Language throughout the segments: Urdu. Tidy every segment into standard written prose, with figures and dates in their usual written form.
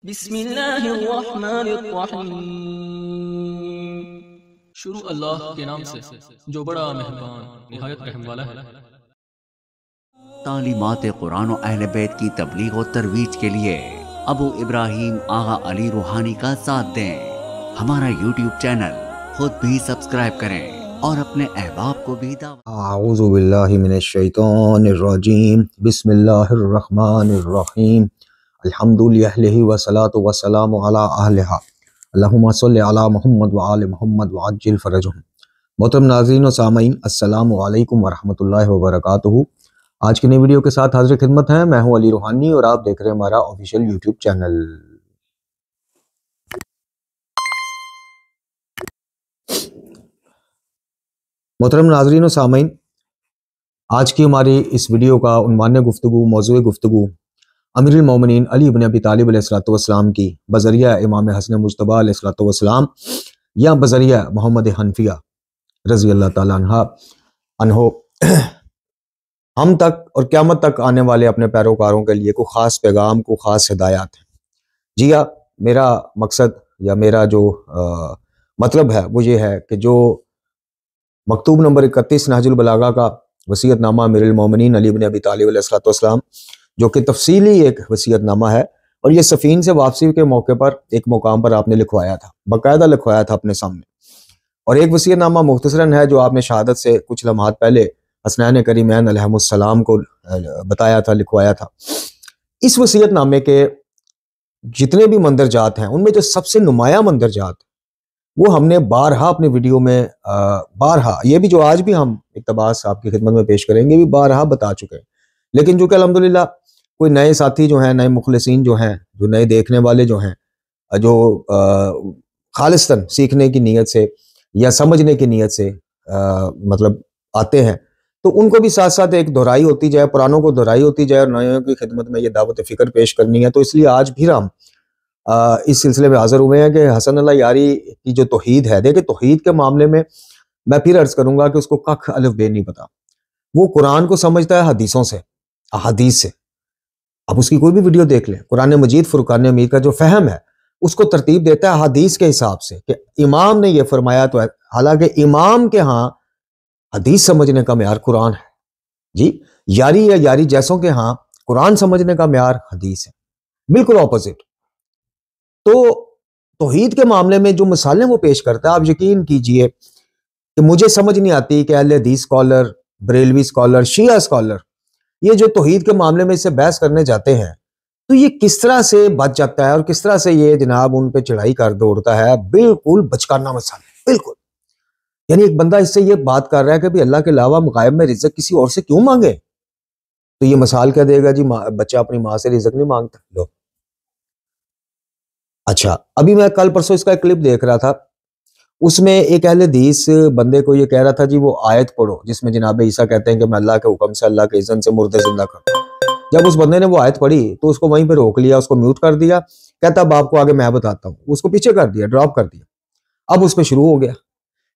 بسم اللہ الرحمن الرحیم۔ شروع اللہ کے نام سے جو بڑا مہربان نہایت رحم والا ہے۔ تعلیمات قرآن و اہل بیت کی تبلیغ و ترویج کے لیے ابو ابراہیم آغا علی روحانی کا ساتھ دیں۔ ہمارا یوٹیوب چینل خود بھی سبسکرائب کریں اور اپنے احباب کو بھی دعوت۔ اعوذ باللہ من الشیطان الرجیم، بسم اللہ الرحمن الرحیم، الحمد للہ والصلاۃ والسلام علی اہلہا، اللہم صلی علی محمد وآل محمد وعجل فرجہم۔ محترم ناظرین و سامعین، السلام علیکم ورحمۃ اللہ وبرکاتہ۔ آج کی نئی ویڈیو کے ساتھ حاضر خدمت ہیں، میں ہوں علی روحانی اور آپ دیکھ رہے ہیں ہمارا آفیشیل یوٹیوب چینل۔ محترم ناظرین و سامعین، آج کی ہماری اس ویڈیو کا عنوان گفتگو، موضوع گفتگو امیر المومنین علی بن ابی طالب علیہ الصلوۃ والسلام کی بذریعہ امام حسن مجتبیٰ علیہ الصلوۃ والسلام یا بذریعہ محمد حنفیہ رضی اللہ تعالیٰ عنہ ہم تک اور قیامت تک آنے والے اپنے پیروکاروں کے لیے کوئی خاص پیغام، کوئی خاص ہدایات ہیں۔ جی ہاں، میرا مقصد یا میرا جو مطلب ہے وہ یہ ہے کہ جو مکتوب نمبر 31 نہج البلاغہ کا وصیت نامہ امیر المومنین علی بن ابی طالب علیہ الصلوۃ والسلام، جو کہ تفصیلی ایک وصیت نامہ ہے، اور یہ سفین سے واپسی کے موقع پر ایک مقام پر آپ نے لکھوایا تھا، باقاعدہ لکھوایا تھا اپنے سامنے، اور ایک وصیت نامہ مختصراً ہے جو آپ نے شہادت سے کچھ لمحات پہلے حسنین کریمین علیہ السلام کو بتایا تھا، لکھوایا تھا۔ اس وصیت نامے کے جتنے بھی مندرجات ہیں ان میں جو سب سے نمایاں مندرجات وہ ہم نے بارہا اپنی ویڈیو میں بارہا، یہ بھی جو آج بھی ہم اقتباس آپ کی خدمت میں پیش کریں گے بھی بارہا بتا چکے ہیں، لیکن جو کہ الحمدللہ کوئی نئے ساتھی جو ہیں، نئے مخلصین جو ہیں، جو نئے دیکھنے والے جو ہیں، جو خالصتاً سیکھنے کی نیت سے یا سمجھنے کی نیت سے مطلب آتے ہیں، تو ان کو بھی ساتھ ساتھ ایک دہرائی ہوتی جائے، پرانوں کو دہرائی ہوتی جائے اور نئےوں کی خدمت میں یہ دعوت فکر پیش کرنی ہے۔ تو اس لیے آج بھی ہم اس سلسلے میں حاضر ہوئے ہیں کہ حسن اللہ یاری کی جو توحید ہے، دیکھیں توحید کے معاملے میں میں پھر عرض کروں گا کہ اس کو کخ الف بے نہیں پتا، وہ قرآن کو سمجھتا ہے حدیثوں سے، احادیث سے۔ اب اس کی کوئی بھی ویڈیو دیکھ لیں، قرآن مجید فرقان حمید کا جو فہم ہے اس کو ترتیب دیتا ہے حدیث کے حساب سے کہ امام نے یہ فرمایا، تو حالانکہ امام کے ہاں حدیث سمجھنے کا معیار قرآن ہے، جی یاری یا یاری جیسوں کے ہاں قرآن سمجھنے کا معیار حدیث ہے، بالکل اپوزٹ۔ تو توحید کے معاملے میں جو مثالیں وہ پیش کرتا ہے، آپ یقین کیجئے کہ مجھے سمجھ نہیں آتی کہ اہل حدیث اسکالر، بریلوی اسکالر، شیعہ اسکالر یہ جو توحید کے معاملے میں اس سے بحث کرنے جاتے ہیں تو یہ کس طرح سے بچ جاتا ہے اور کس طرح سے یہ جناب ان پہ چڑھائی کر دوڑتا ہے، بالکل بچکانہ مسئلہ، بالکل۔ یعنی ایک بندہ اس سے یہ بات کر رہا ہے کہ بھی اللہ کے علاوہ غائب میں رزق کسی اور سے کیوں مانگے، تو یہ مثال کیا دے گا جی، بچہ اپنی ماں سے رزق نہیں مانگتا۔ لو اچھا، ابھی میں کل پرسوں اس کا ایک کلپ دیکھ رہا تھا، اس میں ایک اہل حدیث بندے کو یہ کہہ رہا تھا جی وہ آیت پڑھو جس میں جناب عیسیٰ کہتے ہیں کہ میں اللہ کے حکم سے، اللہ کے اذن سے مردے زندہ کرتا ہوں۔ جب اس بندے نے وہ آیت پڑھی تو اس کو وہیں پہ روک لیا، اس کو میوٹ کر دیا، کہتا اب آپ کو آگے میں بتاتا ہوں، اس کو پیچھے کر دیا، ڈراپ کر دیا۔ اب اس پہ شروع ہو گیا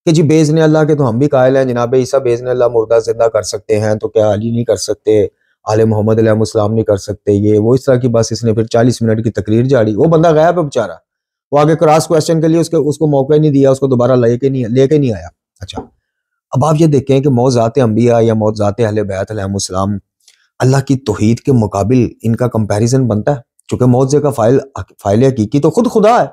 کہ جی بے اذن اللہ کے تو ہم بھی قائل ہیں، جناب عیسیٰ بے اذن اللہ مردہ زندہ کر سکتے ہیں، تو کیا علی نہیں کر سکتے، آل محمد علیہ السلام نہیں کر سکتے، یہ وہ اس طرح کی بس۔ اس نے پھر 40 منٹ کی تقریر جاڑی، وہ بندہ غائب ہے بیچارہ، وہ آگے کراس کویسچن کے لیے اس کو موقع نہیں دیا، اس کو دوبارہ لے کے نہیں آیا۔ اچھا، اب آپ یہ دیکھیں کہ موضوعات انبیاء یا موضوعات اہل بیت علیہ السلام، اللہ کی توحید کے مقابل ان کا کمپیریزن بنتا ہے، چونکہ معجزے کا فاعل حقیقی تو خود خدا ہے۔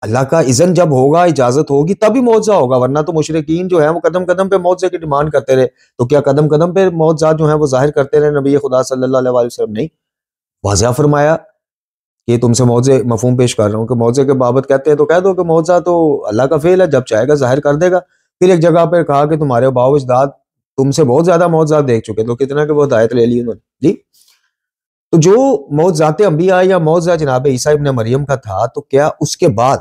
اللہ کا اذن جب ہوگا، اجازت ہوگی تبھی معجزہ ہوگا، ورنہ تو مشرکین جو ہیں وہ قدم قدم پہ معجزے کی ڈیمانڈ کرتے رہے، تو کیا قدم قدم پہ معجزات جو ہیں وہ ظاہر کرتے رہے نبی خدا صلی اللہ علیہ وسلم؟ نہیں، واضح فرمایا کہ تم سے معجزے مفہوم پیش کر رہا ہوں کہ معجزے کے بابت کہتے ہیں تو کہہ دو کہ معجزہ تو اللہ کا فعل ہے، جب چاہے گا ظاہر کر دے گا۔ پھر ایک جگہ پہ کہا کہ تمہارے باؤ اجداد تم سے بہت زیادہ معجزات دیکھ چکے، تو کتنا کہ وہ ہدایت لے لی انہوں نے، جی۔ تو جو معجزات انبیاء یا معجزہ جناب عیسیٰ ابن مریم کا تھا، تو کیا اس کے بعد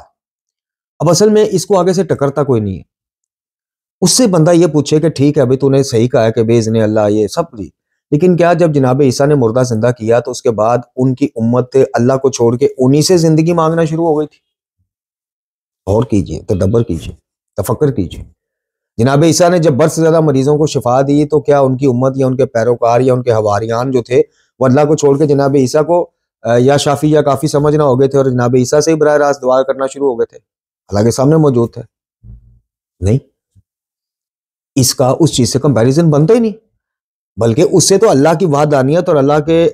اب اصل میں اس کو آگے سے ٹکرتا کوئی نہیں ہے۔ اس سے بندہ یہ پوچھے کہ ٹھیک ہے ابھی تو نے صحیح کہا ہے کہ بے اذن اللہ یہ سب لی، لیکن کیا جب جناب عیسیٰ نے مردہ زندہ کیا تو اس کے بعد ان کی امت اللہ کو چھوڑ کے انہی سے زندگی مانگنا شروع ہو گئی تھی؟ اور کیجئے، تدبر کیجئے، تفکر کیجئے۔ جناب عیسیٰ نے جب برس سے زیادہ مریضوں کو شفا دی تو کیا ان کی امت یا ان کے پیروکار یا ان کے حواریان جو تھے وہ اللہ کو چھوڑ کے جناب عیسیٰ کو یا شافی یا کافی سمجھنا ہو گئے تھے اور جناب عیسیٰ سے ہی براہ راست دعا کرنا شروع ہو گئے تھے؟ اللہ کے سامنے موجود تھے؟ نہیں، اس کا اس چیز سے کمپیریزن بنتا ہی نہیں، بلکہ اس سے تو اللہ کی وحدانیت اور اللہ کے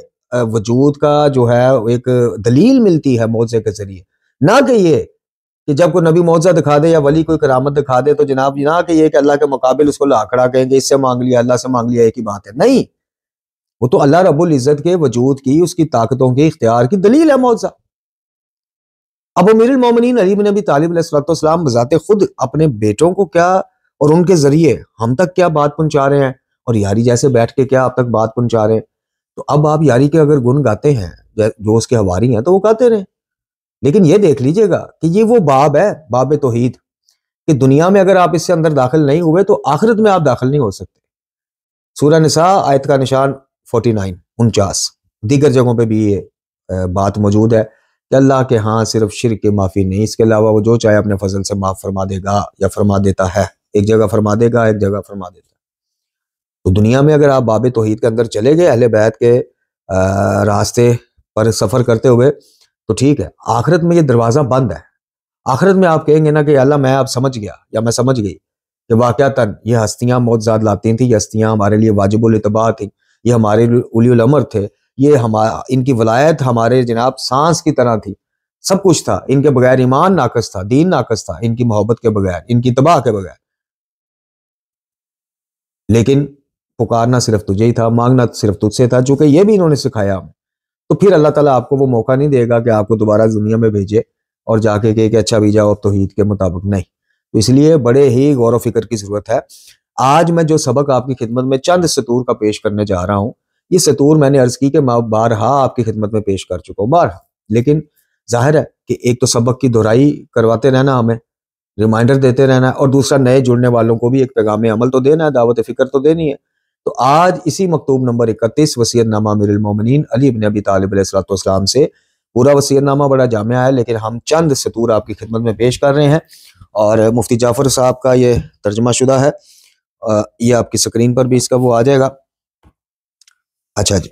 وجود کا جو ہے ایک دلیل ملتی ہے معجزے کے ذریعے، نہ کہ یہ کہ جب کوئی نبی معجزہ دکھا دے یا ولی کوئی کرامت دکھا دے تو جناب نہ کہ یہ کہ اللہ کے مقابل اس کو لا کھڑا کہیں گے اس سے مانگ لیا اللہ سے مانگ لیا، ایک ہی بات ہے، نہیں، وہ تو اللہ رب العزت کے وجود کی، اس کی طاقتوں کے اختیار کی دلیل ہے معجزہ۔ اب امیر المومنین علی بن ابی طالب علیہ السلام بذات خود اپنے بیٹوں کو کیا اور ان کے ذریعے ہم تک کیا بات پہنچا رہے ہیں، اور یاری جیسے بیٹھ کے کیا اب تک بات پہنچا رہے ہیں۔ تو اب آپ یاری کے اگر گن گاتے ہیں جو اس کے حواری ہیں تو وہ گاتے رہیں، لیکن یہ دیکھ لیجئے گا کہ یہ وہ باب ہے، باب توحید، کہ دنیا میں اگر آپ اس سے اندر داخل نہیں ہوئے تو آخرت میں آپ داخل نہیں ہو سکتے۔ سورہ نساء آیت کا نشان 49 دیگر جگہوں پہ بھی یہ بات موجود ہے کہ اللہ کے ہاں صرف شرک کے معافی نہیں، اس کے علاوہ وہ جو چاہے اپنے فضل سے معاف فرما دے گا یا فرما دیتا ہے، ایک جگہ فرما دے گا ایک جگہ فرما دیتا ہے۔ تو دنیا میں اگر آپ باب توحید کے اندر چلے گئے اہل بیت کے راستے پر سفر کرتے ہوئے تو ٹھیک ہے، آخرت میں یہ دروازہ بند ہے۔ آخرت میں آپ کہیں گے نا کہ اللہ میں اب سمجھ گیا یا میں سمجھ گئی کہ واقعتاً یہ ہستیاں معجزات لاتی تھیں، یہ ہستیاں ہمارے لیے واجب الاتباع تھیں، یہ ہمارے اولی الامر تھے، یہ ان کی ولایت ہمارے جناب سانس کی طرح تھی، سب کچھ تھا، ان کے بغیر ایمان ناقص تھا، دین ناقص تھا، ان کی محبت کے بغیر، ان کی اتباع کے بغیر، لیکن پکارنا صرف تجھے ہی تھا، مانگنا صرف تجھ سے تھا، چونکہ یہ بھی انہوں نے سکھایا ہمیں۔ تو پھر اللہ تعالیٰ آپ کو وہ موقع نہیں دے گا کہ آپ کو دوبارہ دنیا میں بھیجے اور جا کے کہے کہ اچھا بھی جاؤ اب توحید کے مطابق، نہیں۔ تو اس لیے بڑے ہی غور و فکر کی ضرورت ہے۔ آج میں جو سبق آپ کی خدمت میں چند سطور کا پیش کرنے جا رہا ہوں، یہ سطور میں نے عرض کی کہ میں بارہا آپ کی خدمت میں پیش کر چکا ہوں، بارہا، لیکن ظاہر ہے کہ ایک تو سبق کی دہرائی کرواتے رہنا، ہمیں ریمائنڈر دیتے رہنا ہے، اور دوسرا نئے جڑنے والوں کو بھی ایک پیغام عمل تو دینا ہے، دعوت فکر تو دینی ہے۔ تو آج اسی مکتوب نمبر 31 وصیت نامہ امیر المومنین علی بن ابی طالب علیہ السلام سے، پورا وصیت نامہ بڑا جامع ہے لیکن ہم چند سطور آپ کی خدمت میں پیش کر رہے ہیں، اور مفتی جعفر صاحب کا یہ ترجمہ شدہ ہے، یہ آپ کی سکرین پر بھی اس کا وہ آ جائے گا۔ اچھا جی،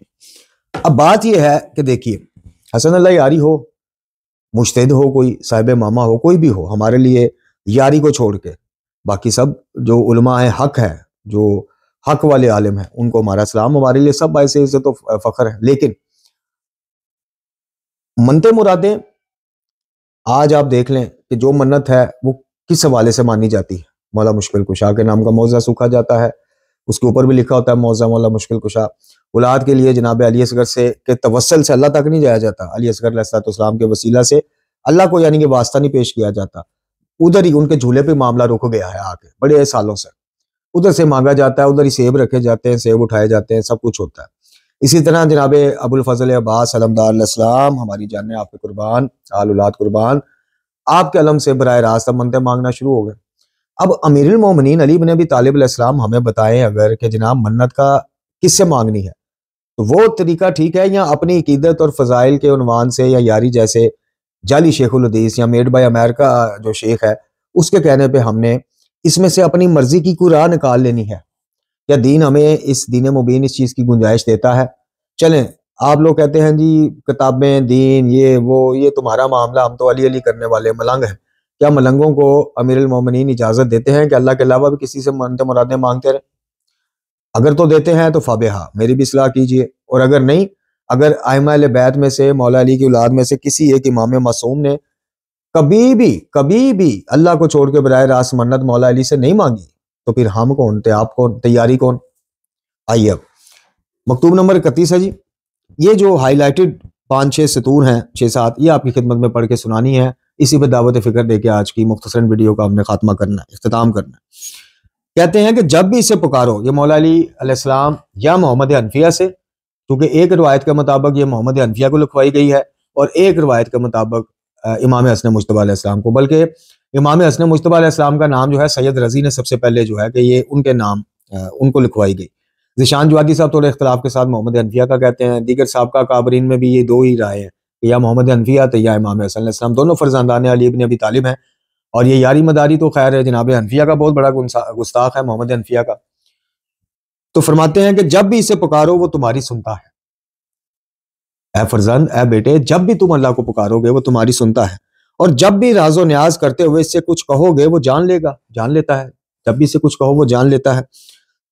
اب بات یہ ہے کہ دیکھیے، حسن اللہ یاری ہو، مجتہد ہو، کوئی صاحب ماما ہو، کوئی بھی ہو، ہمارے لیے یاری کو چھوڑ کے باقی سب جو علماء ہیں، حق ہے، جو حق والے عالم ہیں، ان کو ہمارا سلام، ہمارے لیے سب باعث عزت و فخر ہے، لیکن منتے مرادیں آج آپ دیکھ لیں کہ جو منت ہے وہ کس حوالے سے مانی جاتی ہے۔ مولا مشکل کشا کے نام کا موضع سوکھا جاتا ہے، اس کے اوپر بھی لکھا ہوتا ہے موضع مولا مشکل کشا۔ اولاد کے لیے جناب علی اصغر سے کے توسل سے اللہ تک نہیں جایا جاتا، علی اصغر علیہ السلام کے وسیلہ سے اللہ کو یعنی کہ واسطہ نہیں پیش کیا جاتا، ادھر ہی ان کے جھولے پہ معاملہ رک گیا ہے آ کے بڑے سالوں سے، ادھر سے مانگا جاتا ہے، ادھر ہی سیب رکھے جاتے ہیں، سیب اٹھائے جاتے ہیں، سب کچھ ہوتا ہے۔ اسی طرح جناب ابو الفضل عباس علمدار علیہ السلام، ہماری جانیں آپ کے قربان، آل اولاد قربان، آپ کے علم سے براہ راست منتیں مانگنا شروع ہو گئے۔ اب امیر المومنین علی بن ابی طالب علیہ السلام ہمیں بتائیں اگر کہ جناب منت کا کس سے مانگنی ہے، تو وہ طریقہ ٹھیک ہے یا اپنی عقیدت اور فضائل کے عنوان سے، یا یاری جیسے جعلی شیخ الحدیث یا میڈ بائی امریکہ جو شیخ ہے اس کے کہنے پہ ہم نے اس میں سے اپنی مرضی کی کوئی راہ نکال لینی ہے، یا دین ہمیں اس دین مبین اس چیز کی گنجائش دیتا ہے؟ چلیں آپ لوگ کہتے ہیں جی کتابیں، دین، یہ تمہارا معاملہ، ہم تو علی علی کرنے والے ملنگ ہیں، کیا ملنگوں کو امیر المومنین اجازت دیتے ہیں کہ اللہ کے علاوہ بھی کسی سے منتیں مرادیں مانگتے رہیں؟ اگر تو دیتے ہیں تو فابہا، میری بھی اصلاح کیجئے، اور اگر نہیں، اگر ائمہ اہل بیت میں سے، مولا علی کی اولاد میں سے کسی ایک امام معصوم نے کبھی بھی اللہ کو چھوڑ کے براہ راست منت مولا علی سے نہیں مانگی تو پھر ہم کون تھے، آپ کون، تیاری کون؟ آئیے اب مکتوب نمبر 31 ہے جی، یہ جو ہائی لائٹڈ 5-6 سطور ہیں، 6-7، یہ آپ کی خدمت میں پڑھ کے سنانی ہے، اسی پہ دعوت فکر دے کے آج کی مختصراً ویڈیو کا ہم نے خاتمہ کرنا ہے، اختتام کرنا ہے۔ کہتے ہیں کہ جب بھی اسے پکارو، یہ مولا علی علیہ السلام یا محمد حنفیہ سے، کیونکہ ایک روایت کے مطابق یہ محمد حنفیہ کو لکھوائی گئی ہے، اور ایک روایت کے مطابق امام حسن مجتبیٰ علیہ السلام کو، بلکہ امام حسن مجتبیٰ علیہ السلام کا نام جو ہے سید رضی نے سب سے پہلے جو ہے کہ یہ ان کے نام ان کو لکھوائی گئی۔ ذیشان جوادی صاحب تھوڑے اختلاف کے ساتھ محمد حنفیہ کا کہتے ہیں، دیگر سابقہ کابرین میں بھی یہ دو ہی رائے ہیں کہ یا محمد حنفیہ تھے یا امام حسن علیہ السلام، دونوں فرزندان علی بن ابی طالب ہیں، اور یہ یاری مداری تو خیر ہے جناب حنفیہ کا بہت بڑا گستاخ ہے محمد حنفیہ کا۔ تو فرماتے ہیں کہ جب بھی اسے پکارو وہ تمہاری سنتا ہے، اے فرزند، اے بیٹے، جب بھی تم اللہ کو پکارو گے وہ تمہاری سنتا ہے، اور جب بھی راز و نیاز کرتے ہوئے اس سے کچھ کہو گے وہ جان لیتا ہے، جب بھی اسے کچھ کہو وہ جان لیتا ہے۔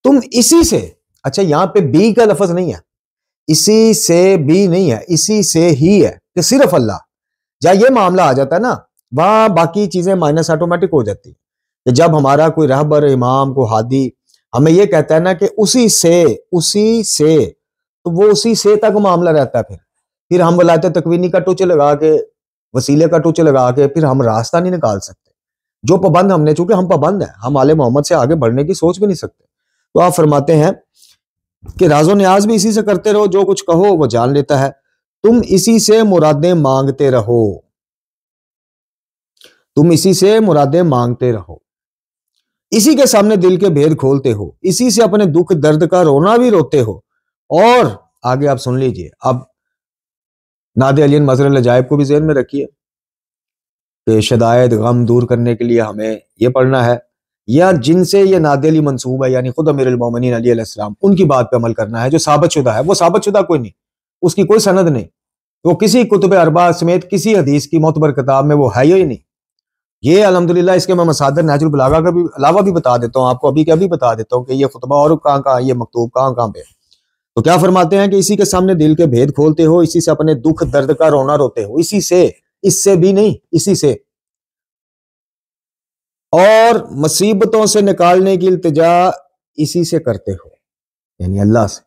تم اسی سے، اچھا یہاں پہ بی کا لفظ نہیں ہے، اسی سے بھی نہیں ہے، اسی سے ہی ہے کہ صرف اللہ، جہاں یہ معاملہ آ جاتا ہے نا وہاں باقی چیزیں مائنس آٹومیٹک ہو جاتی ہیں، کہ جب ہمارا کوئی رہبر، امام، کو ہادی ہمیں یہ کہتا ہے نا کہ اسی سے تو وہ اسی سے تک معاملہ رہتا ہے، پھر ہم ولایت تکوینی کا ٹوچ لگا کے، وسیلے کا ٹوچ لگا کے پھر ہم راستہ نہیں نکال سکتے، جو پابند ہم نے، چونکہ ہم پابند ہیں، ہم آل محمد سے آگے بڑھنے کی سوچ بھی نہیں سکتے۔ تو آپ فرماتے ہیں کہ راز و نیاز بھی اسی سے کرتے رہو، جو کچھ کہو وہ جان لیتا ہے، تم اسی سے مرادیں مانگتے رہو، تم اسی سے مرادیں مانگتے رہو، اسی کے سامنے دل کے بھید کھولتے ہو، اسی سے اپنے دکھ درد کا رونا بھی روتے ہو۔ اور آگے آپ سن لیجئے، اب ناد علی مظہر العجائب کو بھی ذہن میں رکھیے کہ شدائد غم دور کرنے کے لیے ہمیں یہ پڑھنا ہے، یا جن سے یہ ناد علی منسوب ہے یعنی خود امیر المومنین علی علیہ السلام، ان کی بات پہ عمل کرنا ہے جو ثابت شدہ ہے۔ وہ ثابت شدہ کوئی نہیں، اس کی کوئی سند نہیں، وہ کسی کتب اربعہ سمیت کسی حدیث کی معتبر کتاب میں وہ ہے ہی نہیں۔ یہ الحمدللہ اس کے میں مصادر نہج البلاغہ کا بھی علاوہ بھی بتا دیتا ہوں آپ کو، ابھی کے ابھی بتا دیتا ہوں کہ یہ خطبہ اور کہاں یہ مکتوب کہاں پہ۔ تو کیا فرماتے ہیں کہ اسی کے سامنے دل کے بھید کھولتے ہو، اسی سے اپنے دکھ درد کا رونا روتے ہو، اسی سے، اس سے بھی نہیں، اسی سے، اور مصیبتوں سے نکالنے کی التجا اسی سے کرتے ہو، یعنی اللہ سے۔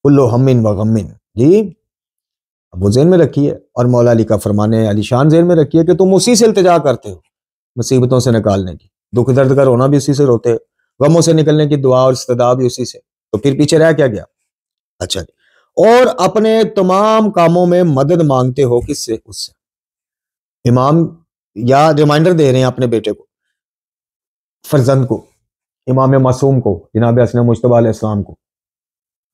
کلو ہم و غم، جی اب وہ ذہن میں رکھیے، اور مولا علی کا فرمانے علی شان ذہن میں رکھیے کہ تم اسی سے التجا کرتے ہو مصیبتوں سے نکالنے کی، دکھ درد کا رونا بھی اسی سے روتے ہو، غموں سے نکلنے کی دعا اور استدعا بھی اسی سے۔ تو پھر پیچھے رہ کیا گیا؟ اچھا جی، اور اپنے تمام کاموں میں مدد مانگتے ہو، کس سے؟ اس سے۔ امام یا ریمائنڈر دے رہے ہیں اپنے بیٹے کو، فرزند کو، امام معصوم کو، جناب حسن مجتبیٰ علیہ السلام کو،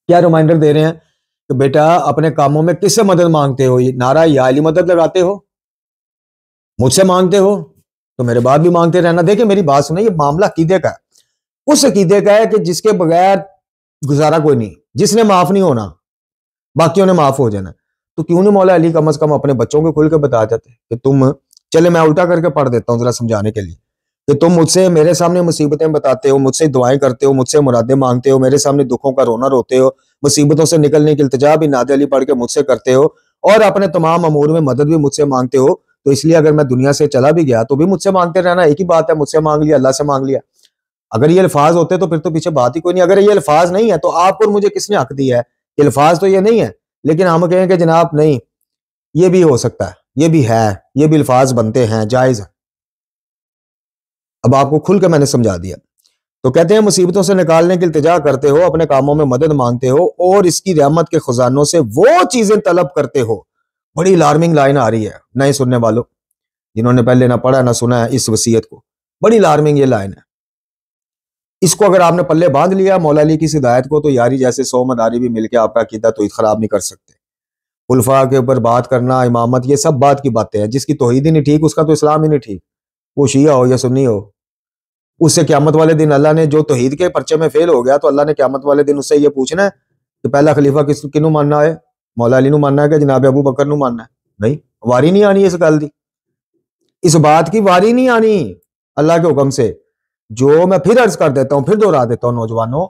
کیا ریمائنڈر دے رہے ہیں کہ بیٹا اپنے کاموں میں کس سے مدد مانگتے ہو؟ نعرہ یا علی مدد لگاتے ہو، مجھ سے مانگتے ہو تو میرے بعد بھی مانگتے رہنا۔ دیکھیں میری بات سنیں، یہ معاملہ عقیدے کا ہے، اس عقیدے کا ہے کہ جس کے بغیر گزارا کوئی نہیں، جس نے معاف نہیں ہونا باقیوں نے معاف ہو جانا۔ تو کیوں نہیں مولا علی کم از کم اپنے بچوں کو کھل کے بتا جاتے کہ تم، چلے میں الٹا کر کے پڑھ دیتا ہوں ذرا سمجھانے کے لیے، کہ تم مجھ سے میرے سامنے مصیبتیں بتاتے ہو، مجھ سے دعائیں کرتے ہو، مجھ سے مرادیں مانگتے ہو، میرے سامنے دکھوں کا رونا روتے ہو، مصیبتوں سے نکلنے کی التجا بھی ناد علی پڑھ کے مجھ سے کرتے ہو، اور اپنے تمام امور میں مدد بھی مجھ سے مانگتے ہو۔ تو اس لیے اگر میں دنیا سے چلا بھی گیا تو بھی مجھ سے مانگتے رہنا، ایک ہی بات ہے، مجھ سے مانگ لیا، اللہ سے مانگ لیا۔ اگر یہ الفاظ ہوتے تو پھر تو پیچھے بات ہی کوئی نہیں۔ اگر یہ الفاظ نہیں ہے تو آپ اور مجھے کس نے حق دیا ہے؟ کہ الفاظ تو یہ نہیں ہے، لیکن ہم کہیں کہ جناب نہیں، یہ بھی ہو سکتا ہے، یہ بھی ہے، یہ بھی الفاظ بنتے ہیں، جائز ہے۔ اب آپ کو کھل کے میں نے سمجھا دیا۔ تو کہتے ہیں مصیبتوں سے نکالنے کی التجا کرتے ہو، اپنے کاموں میں مدد مانگتے ہو، اور اس کی رحمت کے خزانوں سے وہ چیزیں طلب کرتے ہو۔ بڑی الارمنگ لائن آ رہی ہے نئے سننے والوں، جنہوں نے پہلے نہ پڑھا نہ سنا ہے اس وصیت کو، بڑی الارمنگ یہ لائن ہے۔ اس کو اگر آپ نے پلے باندھ لیا مولا علی کی ہدایت کو، تو یاری جیسے 100 مداری بھی مل کے آپ کا عقیدہ توحید خراب نہیں کر سکتے۔ خلفاء کے اوپر بات کرنا، امامت، یہ سب بات کی باتیں ہیں۔ جس کی توحید ہی نہیں ٹھیک، اس کا تو اسلام ہی نہیں ٹھیک، وہ شیعہ ہو یا سنی ہو۔ اس سے قیامت والے دن اللہ نے، جو توحید کے پرچے میں فیل ہو گیا، تو اللہ نے قیامت والے دن اس سے یہ پوچھنا ہے کہ پہلا خلیفہ کنوں ماننا ہے؟ مولا علی نو ماننا ہے کہ جناب ابو بکر نو ماننا ہے؟ نہیں، واری نہیں آنی اس گل دی، اس بات کی واری نہیں آنی اللہ کے حکم سے۔ جو میں پھر عرض کر دیتا ہوں، پھر دوہرا دیتا ہوں نوجوانوں،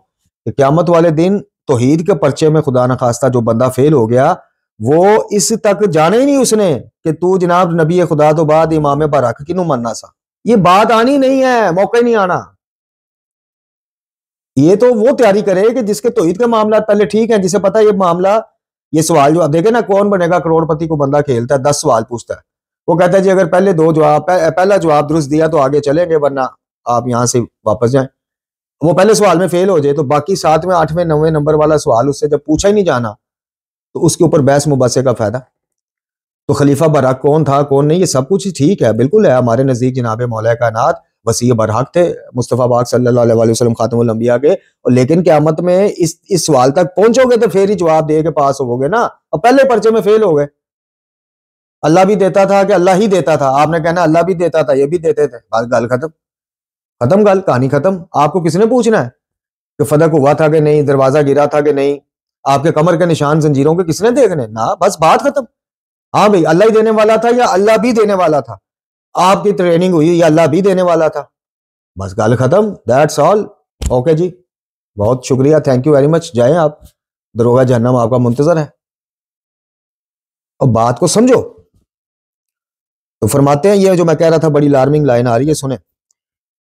کہ قیامت والے دن توحید کے پرچے میں خدا نخواستہ جو بندہ فیل ہو گیا، وہ اس تک جانے ہی نہیں اس نے کہ تو جناب نبی خدا تو بعد امام برحق کنوں مننا سا، یہ بات آنی نہیں ہے، موقع ہی نہیں آنا۔ یہ تو وہ تیاری کرے کہ جس کے توحید کے معاملات پہلے ٹھیک ہیں، جسے پتا یہ معاملہ، یہ سوال جو دیکھے نا، کون بنے گا کروڑ پتی کو بندہ کھیلتا ہے، 10 سوال پوچھتا ہے، وہ کہتا ہے جی اگر پہلا جواب درست دیا تو آگے چلیں گے، ورنہ آپ یہاں سے واپس جائیں۔ وہ پہلے سوال میں فیل ہو جائے تو باقی 7ویں 8ویں 9ویں نمبر والا سوال اس سے جب پوچھا ہی نہیں جانا تو اس کے اوپر بحث مباحثے کا فائدہ۔ تو خلیفہ برحق کون تھا کون نہیں، یہ سب کچھ ٹھیک ہے، بالکل ہے، ہمارے نزدیک جناب مولا کائنات وسیع برحق تھے، مصطفیٰ پاک صلی اللہ علیہ وسلم خاتم الانبیاء کے، لیکن قیامت میں اس سوال تک پہنچو گے تو پھر ہی جواب دے کے پاس ہو گے نا، اور پہلے پرچے میں فیل ہو گئے۔ اللہ بھی دیتا تھا کہ اللہ ہی دیتا تھا، آپ نے کہنا اللہ بھی دیتا تھا، یہ بھی دیتے تھے، گل ختم گل، کہانی ختم۔ آپ کو کس نے پوچھنا ہے کہ فدق ہوا تھا کہ نہیں، دروازہ گرا تھا کہ نہیں، آپ کے کمر کے نشان زنجیروں کے کس نے دیکھنے؟ نہ، بس بات ختم. ہاں بھائی، اللہ ہی دینے والا تھا یا اللہ بھی دینے والا تھا؟ آپ کی ٹریننگ ہوئی یا اللہ بھی دینے والا تھا؟ بس گل ختم. That's all. اوکے جی، بہت شکریہ، تھینک یو ویری مچ. جائیں آپ، دروغہ جہنم آپ کا منتظر ہے. اور بات کو سمجھو. تو فرماتے ہیں، یہ جو میں کہہ رہا تھا بڑی الارمنگ لائن آ رہی ہے، سنیں.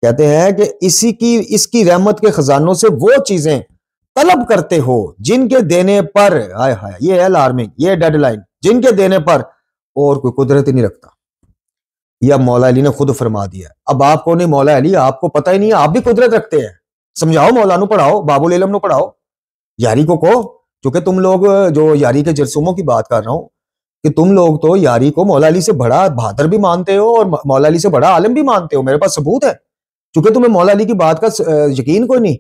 کہتے ہیں کہ اس کی رحمت کے خزانوں سے وہ چیزیں طلب کرتے ہو جن کے دینے پر، ہائے ہائے، یہ ہے الارمنگ، یہ ڈیڈ لائن، جن کے دینے پر اور کوئی قدرت ہی نہیں رکھتا. یہ اب مولا علی نے خود فرما دیا. اب آپ کو نہیں مولا علی، آپ کو پتہ ہی نہیں، آپ بھی قدرت رکھتے ہیں. سمجھاؤ، مولا نو پڑھاؤ، باب العلم نو پڑھاؤ، یاری کو کہو. چونکہ تم لوگ جو یاری کے جرسوموں کی بات کر رہا ہوں، کہ تم لوگ تو یاری کو مولا علی سے بڑا بہادر بھی مانتے ہو اور مولا علی سے بڑا عالم بھی مانتے ہو. میرے پاس ثبوت ہے. چونکہ تمہیں مولا علی کی بات کا یقین کوئی نہیں.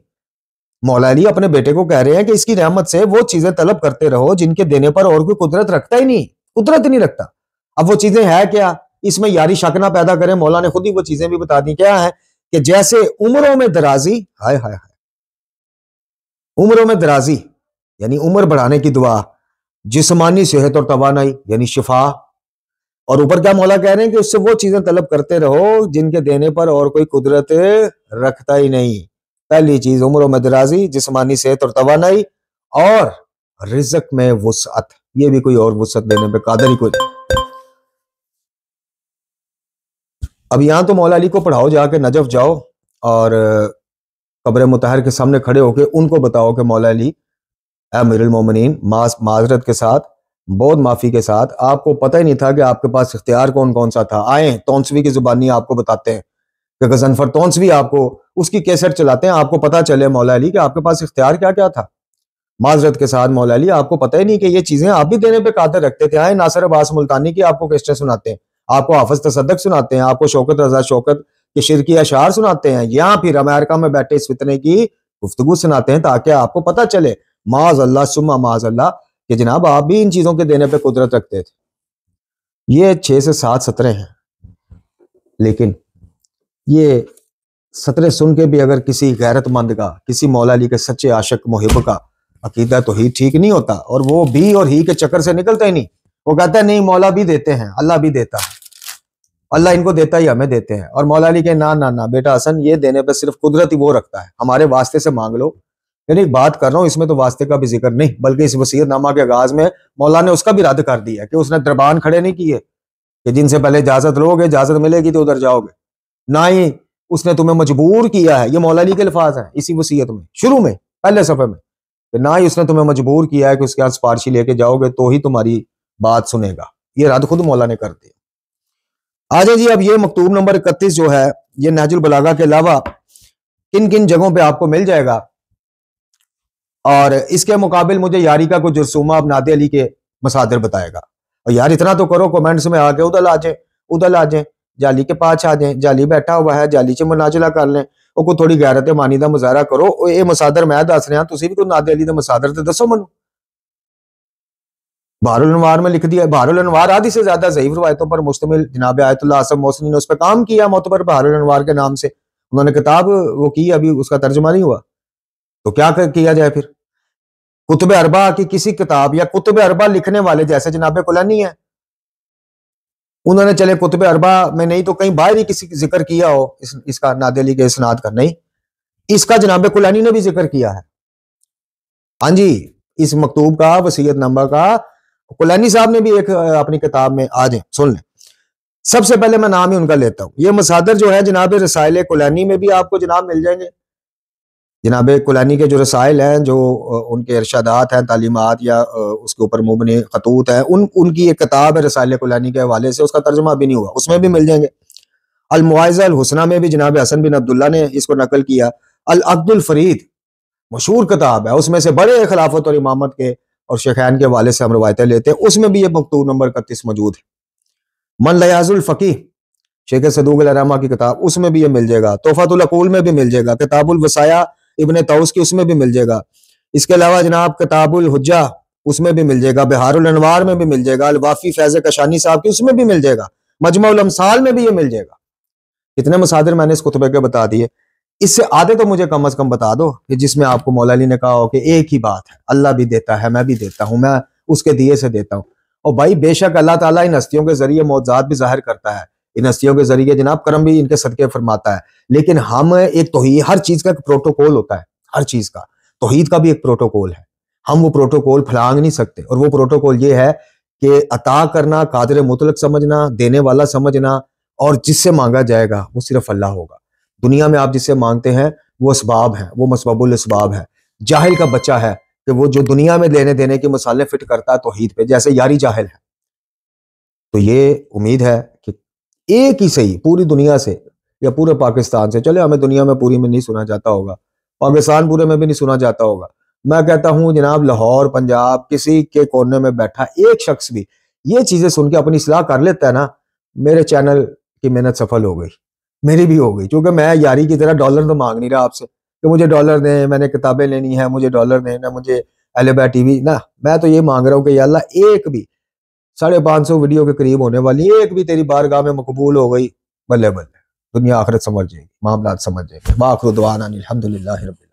مولا علی اپنے بیٹے کو کہہ رہے ہیں کہ اس کی رحمت سے وہ چیزیں طلب کرتے رہو جن کے دینے پر اور کوئی قدرت رکھتا ہی نہیں، قدرت ہی نہیں رکھتا. اب وہ چیزیں ہیں کیا؟ اس میں یاری شک نہ پیدا کریں. مولا نے خود ہی وہ چیزیں بھی بتا دی. کیا ہے؟ کہ جیسے عمروں میں درازی، ہائے ہائے ہائے، عمروں میں درازی یعنی عمر بڑھانے کی دعا، جسمانی صحت اور توانائی یعنی شفا، اور اوپر کیا مولا کہہ رہے ہیں کہ اس سے وہ چیزیں طلب کرتے رہو جن کے دینے پر اور کوئی قدرت رکھتا ہی نہیں. پہلی چیز عمروں میں درازی، جسمانی صحت اور توانائی، اور رزق میں وسعت. یہ بھی کوئی اور وسعت دینے پہ قادر ہی کوئی نہیں. اب یہاں تو مولا علی کو پڑھاؤ، جا کے نجف جاؤ اور قبر مطہر کے سامنے کھڑے ہو کے ان کو بتاؤ کہ مولا علی، اے امیر المومنین، معذرت کے ساتھ، بہت معافی کے ساتھ، آپ کو پتہ ہی نہیں تھا کہ آپ کے پاس اختیار کون کون سا تھا. آئیں، تونسوی کی زبانی آپ کو بتاتے ہیں کہ غضنفر تونسوی آپ کو اس کی کیسٹ چلاتے ہیں، آپ کو پتہ چلے مولا علی کہ آپ کے پاس اختیار کیا کیا تھا. معذرت کے ساتھ مولا علی، آپ کو پتہ ہی نہیں کہ یہ چیزیں آپ بھی دینے پہ قادر رکھتے تھے. آئیں، ناصر عباس ملتانی کی آپ کو کیسٹیں سناتے ہیں، آپ کو حافظ تصدق سناتے ہیں، آپ کو شوکت رضا شوکت کے شرکی اشعار سناتے ہیں، یا پھر امریکہ میں بیٹھے اس فتنے کی گفتگو سناتے ہیں تاکہ آپ کو پتہ چلے معاذ اللہ ثم معاذ اللہ کہ جناب آپ بھی ان چیزوں کے دینے پہ قدرت رکھتے تھے. یہ 6 سے 7 سطریں ہیں، لیکن یہ سطریں سن کے بھی اگر کسی غیرت مند کا، کسی مولا علی کے سچے عاشق محب کا عقیدہ تو ہی ٹھیک نہیں ہوتا، اور وہ بھی اور ہی کے چکر سے نکلتا ہی نہیں. وہ کہتا ہے نہیں، مولا بھی دیتے ہیں، اللہ بھی دیتا ہے، اللہ ان کو دیتا ہی ہمیں دیتے ہیں. اور مولا علی کہ نہ بیٹا حسن، یہ دینے پہ صرف قدرت ہی وہ رکھتا ہے، ہمارے واسطے سے مانگ لو. یعنی بات کر رہا ہوں، اس میں تو واسطے کا بھی ذکر نہیں، بلکہ اس وصیت نامہ کے آغاز میں مولا نے اس کا بھی رد کر دیا کہ اس نے دربان کھڑے نہیں کیے کہ جن سے پہلے اجازت لو گے، اجازت ملے گی تو ادھر جاؤ گے. نہ ہی اس نے تمہیں مجبور کیا ہے. یہ مولا علی کے الفاظ ہیں اسی وصیت میں، شروع میں پہلے صفحے میں، کہ نہ ہی اس نے تمہیں مجبور کیا ہے کہ اس کے ہاتھ سفارشی لے کے جاؤ گے تو ہی تمہاری بات سنے گا. یہ رد خود مولا نے کر دیا. آجائیں جی، اب یہ مکتوب نمبر 31 جو ہے، یہ نہج البلاغہ کے علاوہ کن کن جگہوں پہ آپ کو مل جائے گا. اور اس کے مقابل مجھے یاری کا کوئی جرسومہ اب نادی علی کے مصادر بتائے گا. اور یار اتنا تو کرو کومنٹس میں آ کے ادھر آ جائیں، جالی کے پاس آ جائیں، جالی بیٹھا ہوا ہے، جالی سے مناجلہ کر لیں، اور کوئی تھوڑی غیرت مانی دا مظاہرہ کرو. یہ مصادر میں دس رہا، تسی بھی کوئی نادی علی دے مصادر تے دسو منو. بحر الانوار میں لکھ دیا، بحر الانوار آدھی سے زیادہ ضعیف روایتوں پر مشتمل. جناب آیت اللہ حسن محسنی نے اس پہ کام کیا معتبر بحر الانوار کے نام سے، انہوں نے کتاب وہ کی، ابھی اس کا ترجمہ نہیں ہوا. تو کیا کیا جائے پھر؟ کتب اربعہ کی کسی کتاب یا کتب اربعہ لکھنے والے جیسے جناب کلینی ہیں، انہوں نے چلے کتب اربعہ میں نہیں تو کہیں باہر ہی کسی ذکر کیا ہو اس کا، نادی علی کے اسناد کا نہیں، اس کا جناب کلینی نے بھی ذکر کیا ہے. ہاں جی، اس مکتوب کا، وصیت نامہ کا کلینی صاحب نے بھی ایک اپنی کتاب میں، آ جائیں سن لیں. سب سے پہلے میں نام ہی ان کا لیتا ہوں. یہ مصادر جو ہے جناب رسائل کلینی میں بھی آپ کو جناب مل جائیں گے. جناب کلینی کے جو رسائل ہیں، جو ان کے ارشادات ہیں، تعلیمات یا اس کے اوپر مبنی خطوط ہیں، ان کی ایک کتاب ہے رسائل کلینی کے حوالے سے، اس کا ترجمہ بھی نہیں ہوا، اس میں بھی مل جائیں گے. المواعظہ الحسنہ میں بھی جناب حسن بن عبداللہ نے اس کو نقل کیا. العقد الفرید مشہور کتاب ہے، اس میں سے بڑے خلافت اور امامت کے اور شیخین کے حوالے سے ہم روایتیں لیتے ہیں، اس میں بھی یہ مکتوب نمبر 31 موجود ہے. من لیاض الفقیہ شیخ صدوق علیہ رحمہ کی کتاب، اس میں بھی یہ مل جائے گا. تحفۃ العقول میں بھی مل جائے گا. کتاب الوصایا ابن طوس کی، اس میں بھی مل جائے گا. اس کے علاوہ جناب کتاب الحجہ، اس میں بھی مل جائے گا. بہار الانوار میں بھی مل جائے گا. الوافی فیض کشانی صاحب کی، اس میں بھی مل جائے گا. مجمع الامثال میں بھی یہ مل جائے گا. کتنے مصادر میں نے اس خطبے کے بتا دیے. اس سے آدھے تو مجھے کم از کم بتا دو کہ جس میں آپ کو مولا علی نے کہا ہو کہ ایک ہی بات ہے، اللہ بھی دیتا ہے، میں بھی دیتا ہوں، میں اس کے دیے سے دیتا ہوں۔ اور بھائی بے شک اللہ تعالیٰ ان ہستیوں کے ذریعے معجزات بھی ظاہر کرتا ہے، ان ہستیوں کے ذریعے جناب کرم بھی ان کے صدقے فرماتا ہے، لیکن ہم ایک توحید، ہر چیز کا ایک پروٹوکول ہوتا ہے، ہر چیز کا، توحید کا بھی ایک پروٹوکول ہے، ہم وہ پروٹوکول پھلانگ نہیں سکتے۔ اور وہ پروٹوکول یہ ہے کہ عطا کرنا قادر مطلق سمجھنا، دینے والا سمجھنا، اور جس سے مانگا جائے گا وہ صرف اللہ ہوگا۔ دنیا میں آپ جس سے مانگتے ہیں وہ اسباب ہیں، وہ مسبب الاسباب ہے۔ جاہل کا بچہ ہے کہ وہ جو دنیا میں لینے دینے کی مثالیں فٹ کرتا ہے توحید پہ، جیسے یاری جاہل ہے۔ تو یہ امید ہے کہ ایک ہی صحیح پوری دنیا سے یا پورے پاکستان سے، چلے ہمیں دنیا میں پوری میں نہیں سنا جاتا ہوگا، پاکستان پورے میں بھی نہیں سنا جاتا ہوگا، میں کہتا ہوں جناب لاہور، پنجاب، کسی کے کونے میں بیٹھا ایک شخص بھی یہ چیزیں سن کے اپنی اصلاح کر لیتا ہے نا، میرے چینل کی محنت سفل ہو گئی، میری بھی ہو گئی، کیونکہ میں یاری کی طرح ڈالر تو مانگ نہیں رہا آپ سے کہ مجھے ڈالر دیں، میں نے کتابیں لینی ہیں مجھے ڈالر دیں، نہ مجھے اہل بیت ٹی وی، نہ، میں تو یہ مانگ رہا ہوں کہ یا اللہ ایک بھی 550 ویڈیو کے قریب ہونے والی ایک بھی تیری بارگاہ میں مقبول ہو گئی، بلے بلے، دنیا آخرت سمجھ جائے گی، معاملات سمجھ جائے گی۔ وآخر دعوانا الحمدللہ رب العالمین۔